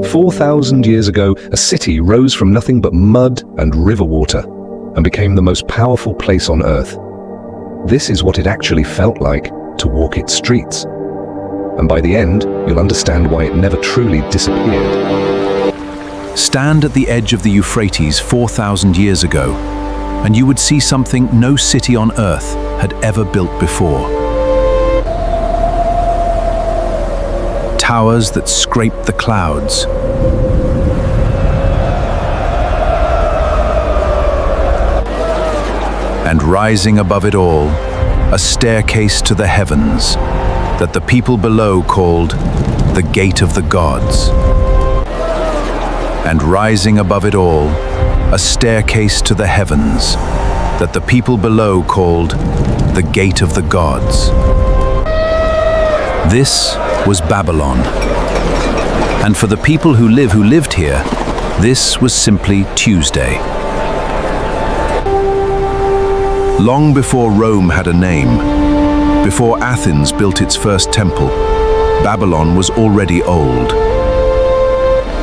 4,000 years ago, a city rose from nothing but mud and river water and became the most powerful place on Earth. This is what it actually felt like to walk its streets. And by the end, you'll understand why it never truly disappeared. Stand at the edge of the Euphrates 4,000 years ago, and you would see something no city on Earth had ever built before. Towers that scraped the clouds. And rising above it all, a staircase to the heavens that the people below called the Gate of the Gods. And rising above it all, a staircase to the heavens that the people below called the Gate of the Gods. This was Babylon. And for the people who lived here, this was simply Tuesday. Long before Rome had a name, before Athens built its first temple, Babylon was already old.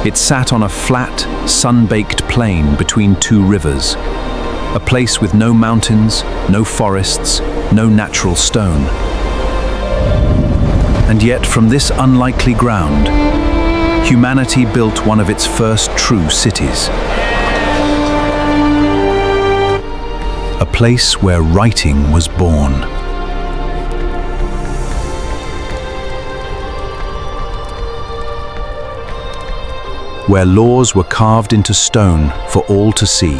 It sat on a flat, sun-baked plain between two rivers, a place with no mountains, no forests, no natural stone. And yet, from this unlikely ground, humanity built one of its first true cities. A place where writing was born. Where laws were carved into stone for all to see.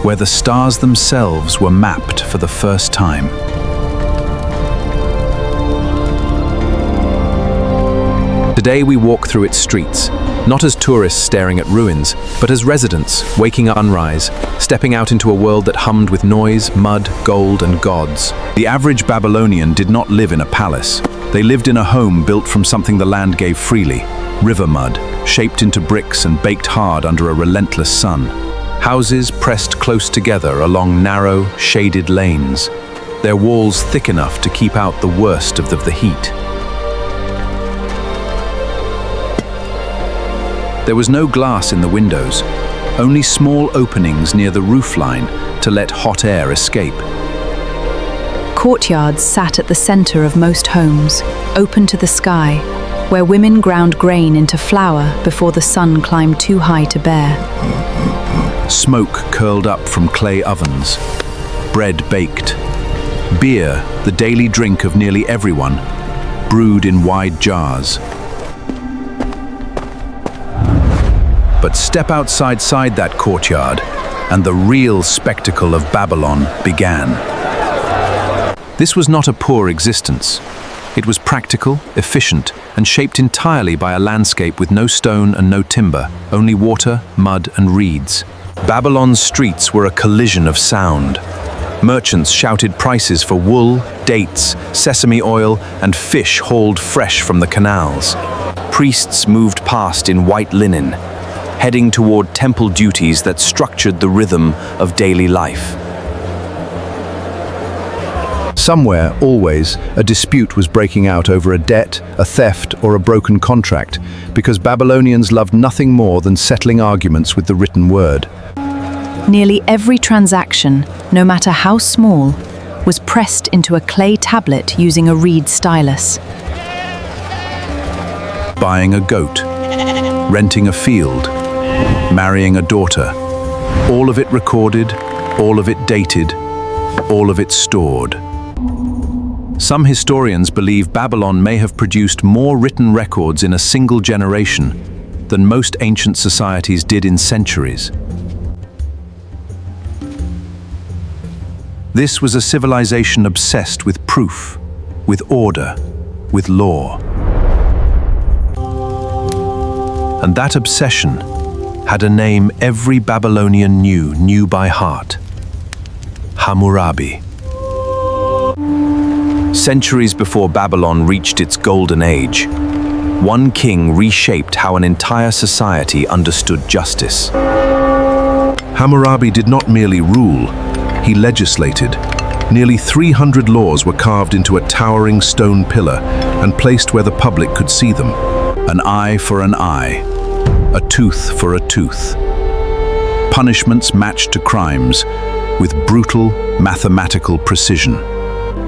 Where the stars themselves were mapped for the first time. Today we walk through its streets, not as tourists staring at ruins, but as residents waking up at sunrise, stepping out into a world that hummed with noise, mud, gold, and gods. The average Babylonian did not live in a palace. They lived in a home built from something the land gave freely, river mud, shaped into bricks and baked hard under a relentless sun. Houses pressed close together along narrow, shaded lanes, their walls thick enough to keep out the worst of the heat. There was no glass in the windows, only small openings near the roofline to let hot air escape. Courtyards sat at the center of most homes, open to the sky, where women ground grain into flour before the sun climbed too high to bear. Smoke curled up from clay ovens, bread baked, beer, the daily drink of nearly everyone, brewed in wide jars. But step outside that courtyard, and the real spectacle of Babylon began. This was not a poor existence. It was practical, efficient, and shaped entirely by a landscape with no stone and no timber, only water, mud, and reeds. Babylon's streets were a collision of sound. Merchants shouted prices for wool, dates, sesame oil, and fish hauled fresh from the canals. Priests moved past in white linen, heading toward temple duties that structured the rhythm of daily life. Somewhere, always, a dispute was breaking out over a debt, a theft, or a broken contract, because Babylonians loved nothing more than settling arguments with the written word. Nearly every transaction, no matter how small, was pressed into a clay tablet using a reed stylus. Buying a goat, renting a field, marrying a daughter, all of it recorded, all of it dated, all of it stored. Some historians believe Babylon may have produced more written records in a single generation than most ancient societies did in centuries. This was a civilization obsessed with proof, with order, with law. And that obsession had a name every Babylonian knew by heart: Hammurabi. Centuries before Babylon reached its golden age, one king reshaped how an entire society understood justice. Hammurabi did not merely rule, he legislated, Nearly 300 laws were carved into a towering stone pillar and placed where the public could see them. An eye for an eye, a tooth for a tooth. Punishments matched to crimes with brutal, mathematical precision.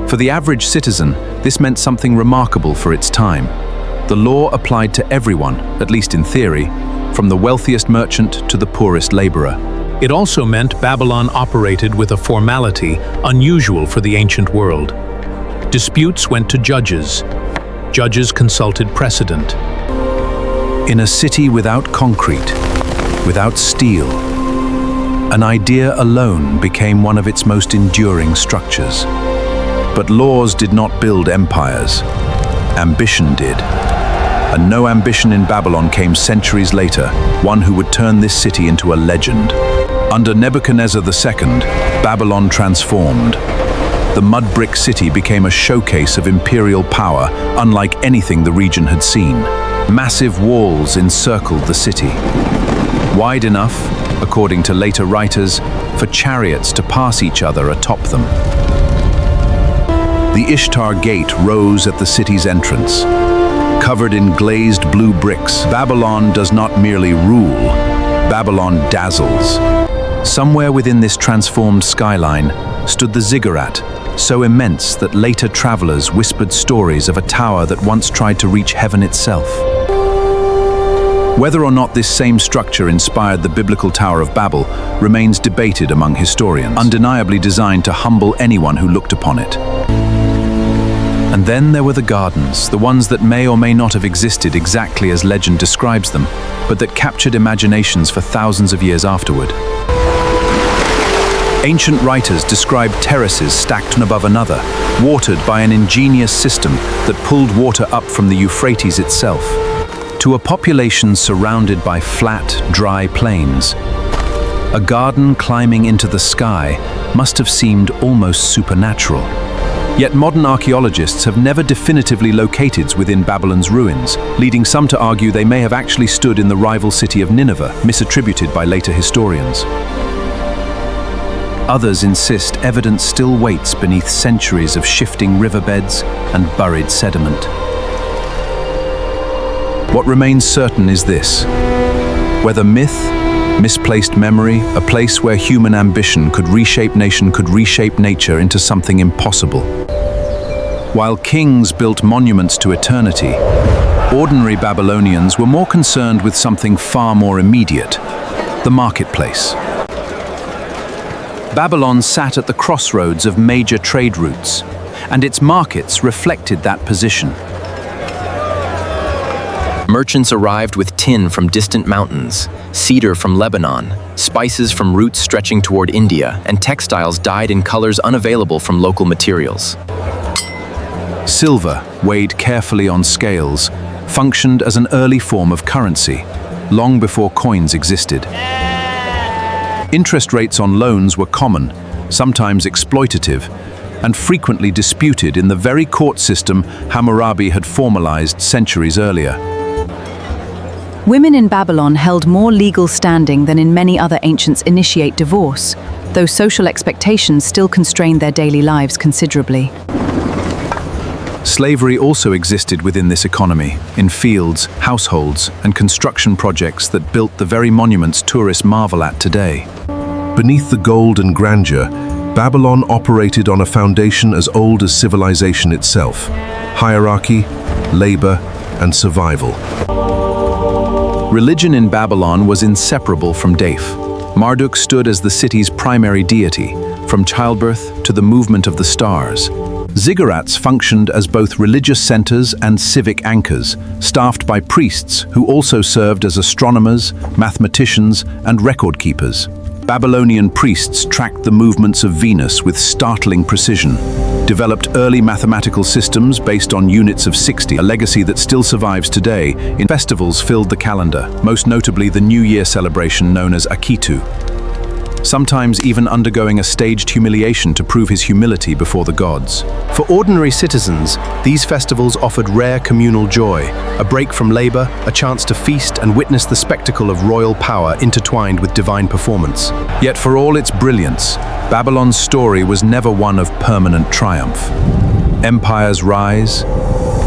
For the average citizen, this meant something remarkable for its time. The law applied to everyone, at least in theory, from the wealthiest merchant to the poorest laborer. It also meant Babylon operated with a formality unusual for the ancient world. Disputes went to judges. Judges consulted precedent. In a city without concrete, without steel, an idea alone became one of its most enduring structures. But laws did not build empires. Ambition did. And no ambition in Babylon came centuries later, one who would turn this city into a legend. Under Nebuchadnezzar II, Babylon transformed. The mud brick city became a showcase of imperial power, unlike anything the region had seen. Massive walls encircled the city, wide enough, according to later writers, for chariots to pass each other atop them. The Ishtar Gate rose at the city's entrance. Covered in glazed blue bricks, Babylon does not merely rule, Babylon dazzles. Somewhere within this transformed skyline stood the ziggurat, so immense that later travelers whispered stories of a tower that once tried to reach heaven itself. Whether or not this same structure inspired the biblical Tower of Babel remains debated among historians, undeniably designed to humble anyone who looked upon it. And then there were the gardens, the ones that may or may not have existed exactly as legend describes them, but that captured imaginations for thousands of years afterward. Ancient writers describe terraces stacked one above another, watered by an ingenious system that pulled water up from the Euphrates itself. To a population surrounded by flat, dry plains, a garden climbing into the sky must have seemed almost supernatural. Yet modern archaeologists have never definitively located within Babylon's ruins, leading some to argue they may have actually stood in the rival city of Nineveh, misattributed by later historians. Others insist evidence still waits beneath centuries of shifting riverbeds and buried sediment. What remains certain is this: whether myth, misplaced memory, a place where human ambition could reshape nature into something impossible. While kings built monuments to eternity, ordinary Babylonians were more concerned with something far more immediate: the marketplace. Babylon sat at the crossroads of major trade routes, and its markets reflected that position. Merchants arrived with tin from distant mountains, cedar from Lebanon, spices from routes stretching toward India, and textiles dyed in colors unavailable from local materials. Silver, weighed carefully on scales, functioned as an early form of currency, long before coins existed. Interest rates on loans were common, sometimes exploitative, and frequently disputed in the very court system Hammurabi had formalized centuries earlier. Women in Babylon held more legal standing than in many other ancients initiate divorce, though social expectations still constrained their daily lives considerably. Slavery also existed within this economy, in fields, households, and construction projects that built the very monuments tourists marvel at today. Beneath the gold and grandeur, Babylon operated on a foundation as old as civilization itself: hierarchy, labor, and survival. Religion in Babylon was inseparable from Dayf. Marduk stood as the city's primary deity, from childbirth to the movement of the stars. Ziggurats functioned as both religious centers and civic anchors, staffed by priests who also served as astronomers, mathematicians, and record keepers. Babylonian priests tracked the movements of Venus with startling precision, developed early mathematical systems based on units of 60, a legacy that still survives today. Festivals filled the calendar, most notably the New Year celebration known as Akitu. sometimes even undergoing a staged humiliation to prove his humility before the gods. For ordinary citizens, these festivals offered rare communal joy, a break from labor, a chance to feast and witness the spectacle of royal power intertwined with divine performance. Yet for all its brilliance, Babylon's story was never one of permanent triumph. Empires rise,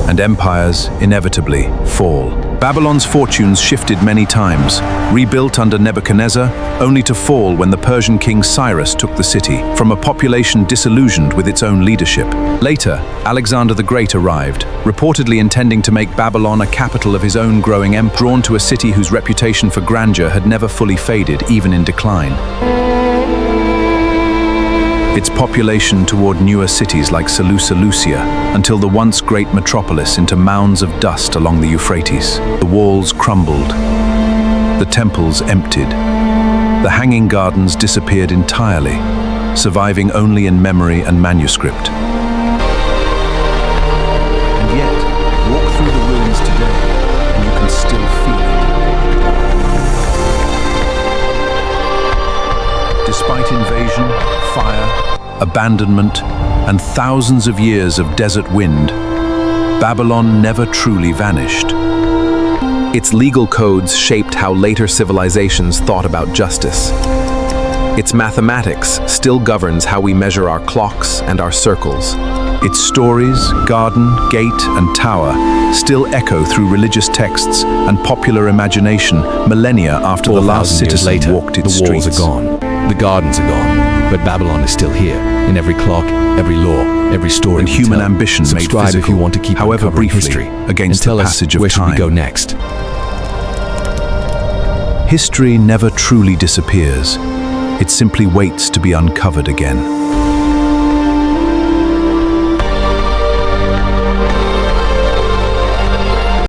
and empires inevitably fall. Babylon's fortunes shifted many times, rebuilt under Nebuchadnezzar, only to fall when the Persian king Cyrus took the city, from a population disillusioned with its own leadership. Later, Alexander the Great arrived, reportedly intending to make Babylon a capital of his own growing empire, drawn to a city whose reputation for grandeur had never fully faded, even in decline. Its population toward newer cities like Seleucia, until the once great metropolis into mounds of dust along the Euphrates. The walls crumbled, the temples emptied, the hanging gardens disappeared entirely, surviving only in memory and manuscript. And yet, walk through the ruins today, and you can still feel it. Despite invasion, fire, abandonment, and thousands of years of desert wind, Babylon never truly vanished. Its legal codes shaped how later civilizations thought about justice. Its mathematics still governs how we measure our clocks and our circles. Its stories, garden, gate, and tower still echo through religious texts and popular imagination millennia after the last citizen walked its streets. The walls are gone, the gardens are gone, but Babylon is still here, in every clock, every law, every story. And human ambition made Subscribe physical, if you want to keep however uncovering briefly, history, against and tell the us passage of where should time. we go next. History never truly disappears. It simply waits to be uncovered again.